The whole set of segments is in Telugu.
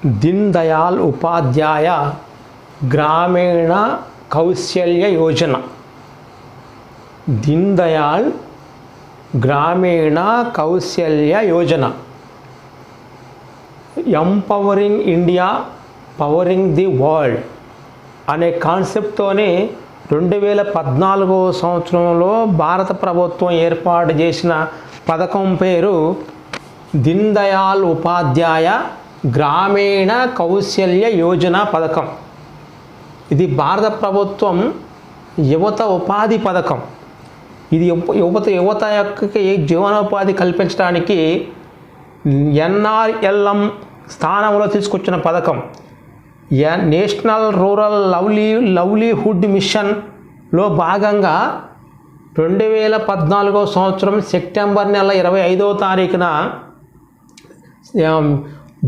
దీన్ దయాళ్ ఉపాధ్యాయ గ్రామీణ కౌశల్య యోజన. దీన్ దయాళ్ గ్రామీణ Kausalya Yojana. Empowering India pouring the world అనే కాన్సెప్ట్తోనే 2014 సంవత్సరంలో భారత ప్రభుత్వం ఏర్పాటు చేసిన పథకం పేరు దీన్ దయాళ్ ఉపాధ్యాయ గ్రామీణ కౌశల్య యోజన పథకం. ఇది భారత ప్రభుత్వం యువత ఉపాధి పథకం. ఇది యువత యొక్క జీవనోపాధి కల్పించడానికి NRLM స్థానంలో తీసుకొచ్చిన పథకం. నేషనల్ రూరల్ లవ్లీహుడ్ మిషన్లో భాగంగా 2014 సంవత్సరం సెప్టెంబర్ నెల 25వ తారీఖున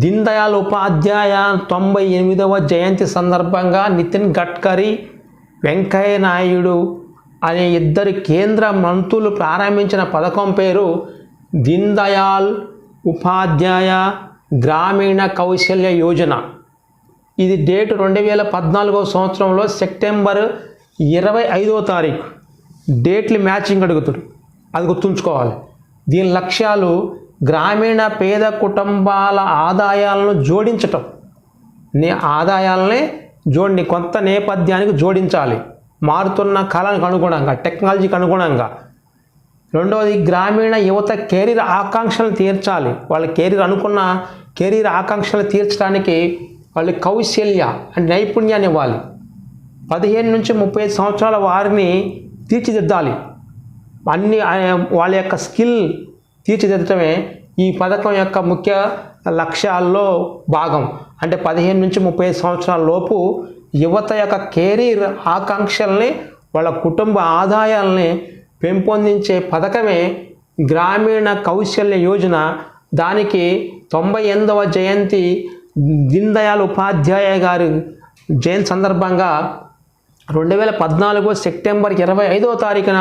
దీన్ దయాళ్ ఉపాధ్యాయ 98వ జయంతి సందర్భంగా నితిన్ గడ్కరీ, వెంకయ్య నాయుడు అనే ఇద్దరు కేంద్ర మంత్రులు ప్రారంభించిన పథకం పేరు దీన్ దయాళ్ ఉపాధ్యాయ గ్రామీణ కౌశల్య యోజన. ఇది డేట్ 2014 సంవత్సరంలో సెప్టెంబర్ 25వ తారీఖు. డేట్లు మ్యాచింగ్ అడుగుతారు, అది గుర్తుంచుకోవాలి. దీని లక్ష్యాలు గ్రామీణ పేద కుటుంబాల ఆదాయాలను జోడించటం. ఆదాయాలనే కొంత నేపథ్యానికి జోడించాలి, మారుతున్న కాలానికి అనుగుణంగా, టెక్నాలజీకి అనుగుణంగా. రెండవది, గ్రామీణ యువత కెరీర్ ఆకాంక్షలు తీర్చాలి. వాళ్ళ కెరీర్ ఆకాంక్షలు తీర్చడానికి వాళ్ళ కౌశల్య అంటే నైపుణ్యాన్ని ఇవ్వాలి. 15 నుంచి 35 సంవత్సరాల వారిని తీర్చిదిద్దాలి. వాళ్ళ యొక్క స్కిల్ తీర్చిదిద్దటమే ఈ పథకం యొక్క ముఖ్య లక్ష్యాల్లో భాగం. అంటే 15 నుంచి 35 సంవత్సరాల లోపు యువత యొక్క కెరీర్ ఆకాంక్షల్ని, వాళ్ళ కుటుంబ ఆదాయాల్ని పెంపొందించే పథకమే గ్రామీణ కౌశల్య యోజన. దానికి 98వ జయంతి దీన్ దయాళ్ ఉపాధ్యాయ గారి జయంతి సందర్భంగా 2014 సెప్టెంబర్ 25వ తారీఖున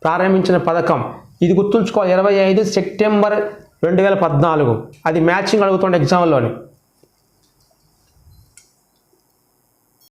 ప్రారంభించిన పథకం. ఇది గుర్తుంచుకోవాలి, 25 సెప్టెంబర్ 2014. అది మ్యాచింగ్ అడుగుతుండే ఎగ్జామ్లోని.